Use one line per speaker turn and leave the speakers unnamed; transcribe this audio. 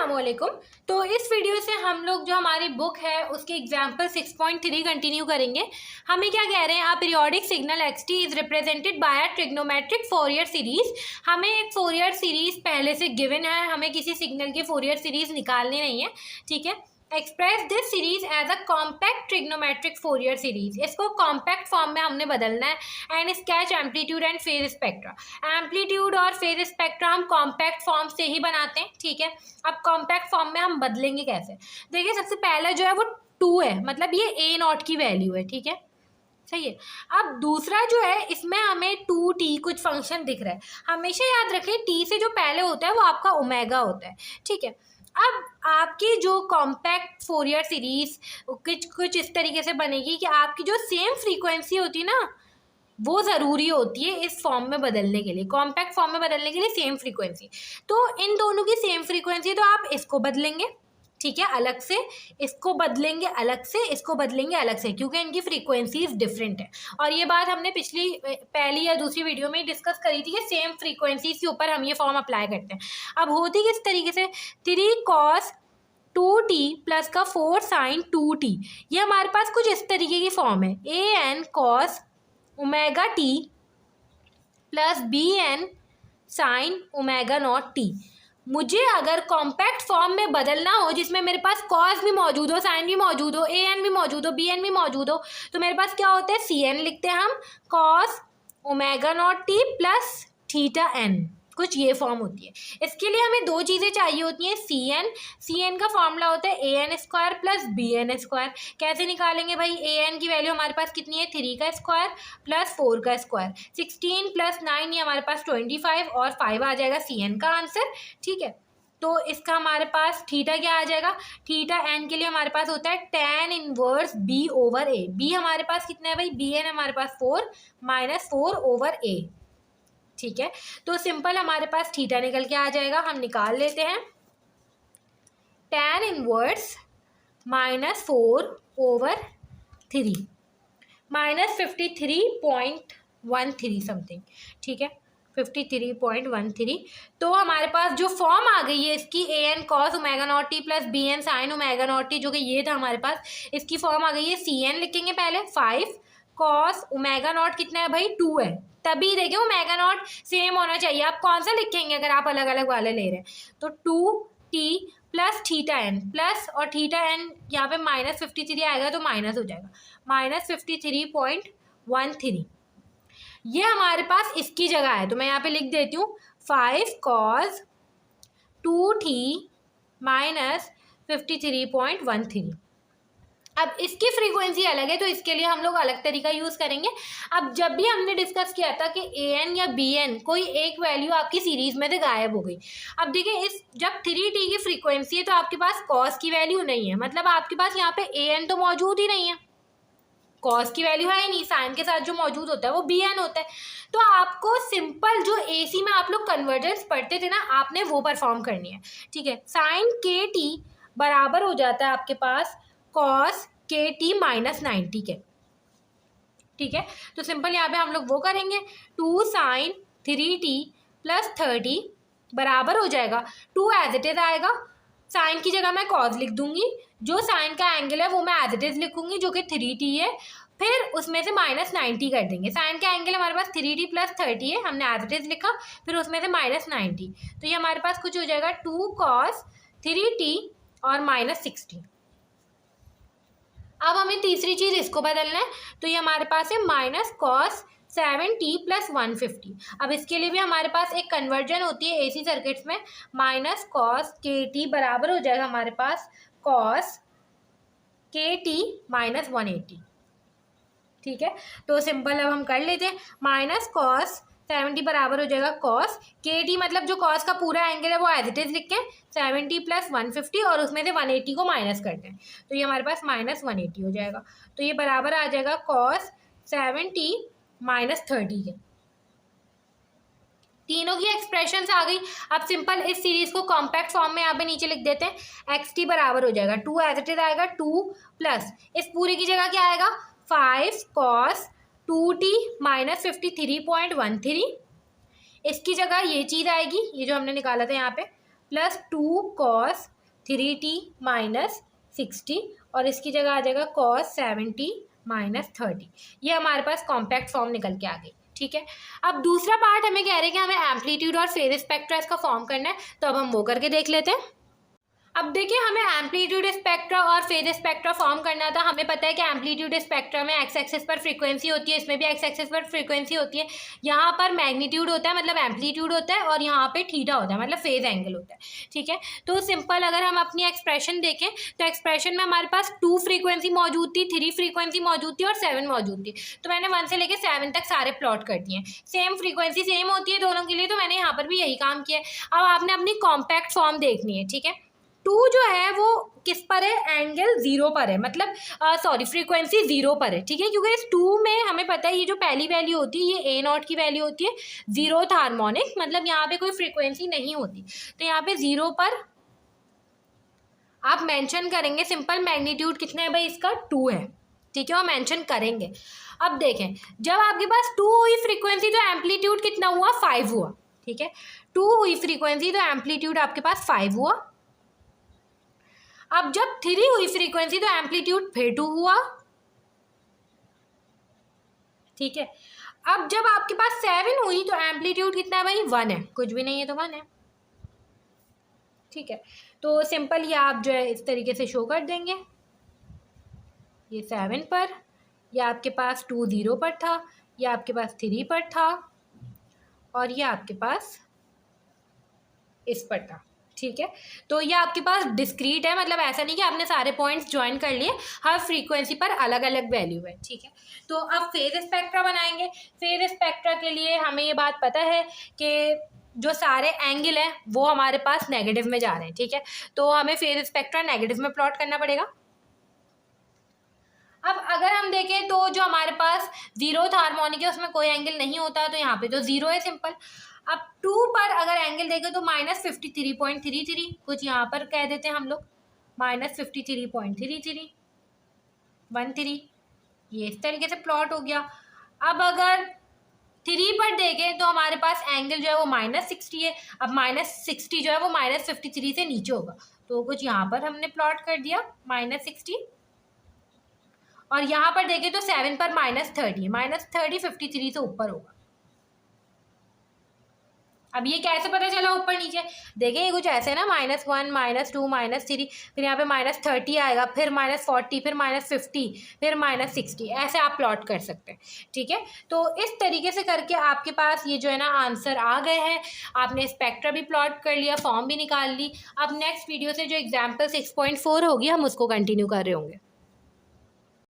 अस्सलामुअलैकुम। तो इस वीडियो से हम लोग जो हमारी बुक है उसके एग्जाम्पल 6.3 कंटिन्यू करेंगे। हमें क्या कह रहे हैं, a periodic signal x T is represented by a trigonometric Fourier series. हमें एक फोरियर सीरीज पहले से गिवन है, हमें किसी सिग्नल की फोरियर सीरीज निकालनी नहीं है, ठीक है। Express this series as a compact trigonometric Fourier series. इसको कॉम्पैक्ट फॉर्म में हमने बदलना है। And sketch amplitude and phase spectra. Amplitude और फेज स्पेक्ट्रा हम कॉम्पैक्ट फॉर्म से ही बनाते हैं, ठीक है। अब कॉम्पैक्ट फॉर्म में हम बदलेंगे कैसे, देखिए सबसे पहले जो है वो 2 है, मतलब ये ए नॉट की वैल्यू है, ठीक है, सही है। अब दूसरा जो है इसमें हमें 2t कुछ फंक्शन दिख रहा है। हमेशा याद रखें t से जो पहले होता है वो आपका ओमेगा होता है, ठीक है। अब आपकी जो कॉम्पैक्ट फोरियर सीरीज कुछ इस तरीके से बनेगी कि आपकी जो सेम फ्रीक्वेंसी होती है ना वो ज़रूरी होती है इस फॉर्म में बदलने के लिए, कॉम्पैक्ट फॉर्म में बदलने के लिए सेम फ्रीक्वेंसी। तो इन दोनों की सेम फ्रीक्वेंसी, तो आप इसको बदलेंगे, ठीक है, अलग से, इसको बदलेंगे अलग से, इसको बदलेंगे अलग से, क्योंकि इनकी फ्रीक्वेंसीज डिफरेंट है। और ये बात हमने पहली या दूसरी वीडियो में डिस्कस करी थी कि सेम फ्रीक्वेंसीज के ऊपर हम ये फॉर्म अप्लाई करते हैं। अब होती किस तरीके से, 3 cos 2t प्लस का 4 sin 2t, ये हमारे पास कुछ इस तरीके की फॉर्म है। an cos omega T plus bn sin omega naught T. मुझे अगर कॉम्पैक्ट फॉर्म में बदलना हो जिसमें मेरे पास कॉस भी मौजूद हो, साइन भी मौजूद हो, an भी मौजूद हो, bn भी मौजूद हो, तो मेरे पास क्या होता है, cn लिखते हैं हम, cos omega naught T plus theta n, कुछ ये फॉर्म होती है। इसके लिए हमें 2 चीज़ें चाहिए होती हैं, cn का फॉर्मूला होता है an square plus bn square. कैसे निकालेंगे भाई, an की वैल्यू हमारे पास कितनी है, 3 का स्क्वायर प्लस 4 का स्क्वायर, 16 प्लस 9 ये हमारे पास 25 और 5 आ जाएगा cn का आंसर, ठीक है। तो इसका हमारे पास थीटा क्या आ जाएगा, थीटा n के लिए हमारे पास होता है tan inverse b over a। b हमारे पास कितना है भाई, bn हमारे पास 4 माइनस 4 ओवर a, ठीक है। तो सिंपल हमारे पास थीटा निकल के आ जाएगा, हम निकाल लेते हैं, tan inverse minus 4 over 3 minus 53.13 something, ठीक है, 53.13। तो हमारे पास जो फॉर्म आ गई है इसकी, an cos omega naught T plus bn sin omega naught T, जो कि ये था हमारे पास, इसकी फॉर्म आ गई है, cn लिखेंगे पहले, 5 cos ओमेगा नॉट कितना है भाई, 2 है, तभी देखिए ओमेगा नॉट सेम होना चाहिए। आप कौन सा लिखेंगे अगर आप अलग अलग वाले ले रहे हैं, तो 2t plus theta n plus, और थीटा एन यहाँ पे माइनस 53 आएगा तो माइनस हो जाएगा, माइनस 53.13। ये हमारे पास इसकी जगह है, तो मैं यहाँ पे लिख देती हूँ 5 cos 2t माइनस 53.13। अब इसकी फ्रीक्वेंसी अलग है तो इसके लिए हम लोग अलग तरीका यूज़ करेंगे। अब जब भी हमने डिस्कस किया था कि an या bn कोई एक वैल्यू आपकी सीरीज में से गायब हो गई। अब देखिए इस जब 3t की फ्रीक्वेंसी है तो आपके पास cos की वैल्यू नहीं है, मतलब आपके पास यहाँ पे an तो मौजूद ही नहीं है, cos की वैल्यू है ही नहीं, साइन के साथ जो मौजूद होता है वो bn होता है। तो आपको सिंपल जो AC में आप लोग कन्वर्जेंस पढ़ते थे ना, आपने वो परफॉर्म करनी है, ठीक है। साइन kt बराबर हो जाता है आपके पास cos kt माइनस 90 के, ठीक है। तो सिंपल यहाँ पे हम लोग वो करेंगे, 2 sin 3t प्लस 30 बराबर हो जाएगा, 2 एज इट इज आएगा, साइन की जगह मैं cos लिख दूंगी, जो साइन का एंगल है वो मैं एज इट इज लिखूंगी जो कि 3t है, फिर उसमें से माइनस 90 कर देंगे। साइन का एंगल हमारे पास 3t प्लस 30 है, हमने एज इट इज लिखा, फिर उसमें से माइनस 90, तो ये हमारे पास कुछ हो जाएगा 2 cos 3t और माइनस 60। अब हमें तीसरी चीज़ इसको बदलना है, तो ये हमारे पास है माइनस cos 7t प्लस 150। अब इसके लिए भी हमारे पास एक कन्वर्जन होती है AC सर्किट्स में, माइनस cos kt बराबर हो जाएगा हमारे पास cos kt माइनस 180, ठीक है। तो सिंपल अब हम कर लेते हैं, माइनस cos 70 बराबर हो जाएगा cos kt, मतलब जो cos का पूरा एंगल है वो एज इट इज लिखते हैं, 70 प्लस 150 और उसमें से 180 को माइनस करते हैं, तो ये हमारे पास माइनस 180 हो जाएगा। तो ये बराबर आ जाएगा cos 70 माइनस 30 के। तीनों की एक्सप्रेशंस आ गई। अब सिंपल इस सीरीज को कॉम्पैक्ट फॉर्म में यहाँ पे नीचे लिख देते हैं, xt बराबर हो जाएगा 2 एज इट इज आएगा, 2 प्लस इस पूरे की जगह क्या आएगा, 5 cos 2t माइनस 53.13, इसकी जगह ये चीज़ आएगी, ये जो हमने निकाला था यहाँ पे, प्लस 2 cos 3t माइनस 60 और इसकी जगह आ जाएगा cos 7t माइनस 30। ये हमारे पास कॉम्पैक्ट फॉर्म निकल के आ गई। ठीक है, अब दूसरा पार्ट हमें कह रहे हैं कि हमें एम्पलीट्यूड और फेज स्पेक्ट्रा इसका फॉर्म करना है, तो अब हम वो करके देख लेते हैं। अब देखिए, हमें एम्पलीट्यूड स्पेक्ट्रा और फेज स्पेक्ट्रा फॉर्म करना था। हमें पता है कि एम्पलीट्यूड स्पेक्ट्रा में एक्स एक्सिस पर फ्रीक्वेंसी होती है, इसमें भी एक्स एक्सिस पर फ्रीक्वेंसी होती है। यहाँ पर मैग्नीट्यूड होता है मतलब एम्पलीट्यूड होता है, और यहाँ पे थीटा होता है मतलब फेज एंगल होता है। ठीक है, तो सिंपल अगर हम अपनी एक्सप्रेशन देखें तो एक्सप्रेशन में हमारे पास 2 फ्रीक्वेंसी मौजूद थी, 3 फ्रीक्वेंसी मौजूद थी और 7 मौजूद थी। तो मैंने 1 से लेकर 7 तक सारे प्लॉट कर दिए। सेम फ्रीक्वेंसी सेम होती है दोनों के लिए, तो मैंने यहाँ पर भी यही काम किया है। अब आपने अपनी कॉम्पैक्ट फॉर्म देखनी है। ठीक है, 2 जो है वो किस पर है, एंगल 0 पर है, मतलब सॉरी फ्रीक्वेंसी 0 पर है। ठीक है, क्योंकि इस 2 में हमें पता है ये जो पहली वैल्यू होती है ये A0 की वैल्यू होती है, 0th हार्मोनिक, मतलब यहाँ पे कोई फ्रीक्वेंसी नहीं होती। तो यहाँ पे 0 पर आप मेंशन करेंगे सिंपल, मैग्नीट्यूड कितना है भाई इसका 2 है। ठीक है, वो मेंशन करेंगे। अब देखें, जब आपके पास 2 हुई फ्रीक्वेंसी तो एम्पलीट्यूड कितना हुआ, 5 हुआ। ठीक है, 2 हुई फ्रीक्वेंसी तो एम्पलीट्यूड आपके पास 5 हुआ। अब जब 3 हुई फ्रीक्वेंसी तो एम्पलीट्यूड फिर 2 हुआ। ठीक है, अब जब आपके पास 7 हुई तो एम्पलीट्यूड कितना है भाई, 1 है, कुछ भी नहीं है तो 1 है। ठीक है, तो सिंपल ये आप जो है इस तरीके से शो कर देंगे। ये 7 पर, ये आपके पास 2 0 पर था, ये आपके पास 3 पर था, और ये आपके पास इस पर था। ठीक है, तो ये आपके पास डिस्क्रीट है, मतलब ऐसा नहीं कि आपने सारे पॉइंट्स ज्वाइन कर लिए, हर फ्रीक्वेंसी पर अलग अलग वैल्यू है। ठीक है, तो अब फेज स्पेक्ट्रा बनाएंगे। फेज स्पेक्ट्रा के लिए हमें ये बात पता है कि जो सारे एंगल हैं वो हमारे पास नेगेटिव में जा रहे हैं। ठीक है, तो हमें फेज स्पेक्ट्रा नेगेटिव में प्लॉट करना पड़ेगा। अब अगर हम देखें तो जो हमारे पास 0th हार्मोनिक है उसमें कोई एंगल नहीं होता, तो यहाँ पे तो 0 है सिंपल। अब 2 पर अगर एंगल देखें तो -53.33, कुछ यहाँ पर कह देते हैं हम लोग -53.33 13, ये इस तरीके से प्लॉट हो गया। अब अगर 3 पर देखें तो हमारे पास एंगल जो है वो -60 है। अब -60 जो है वो -53 से नीचे होगा, तो कुछ यहाँ पर हमने प्लॉट कर दिया -60। और यहाँ पर देखें तो 7 पर -30, -30 53 से ऊपर होगा। अब ये कैसे पता चला ऊपर नीचे, देखें ये कुछ ऐसे ना, -1 -2 -3, फिर यहाँ पे -30 आएगा, फिर -40, फिर -50, फिर -60, ऐसे आप प्लॉट कर सकते हैं। ठीक है, तो इस तरीके से करके आपके पास ये जो है ना आंसर आ गए हैं। आपने स्पेक्ट्रा भी प्लॉट कर लिया, फॉर्म भी निकाल ली। अब नेक्स्ट वीडियो से जो एग्जाम्पल 6.4 होगी हम उसको कंटिन्यू कर रहे होंगे।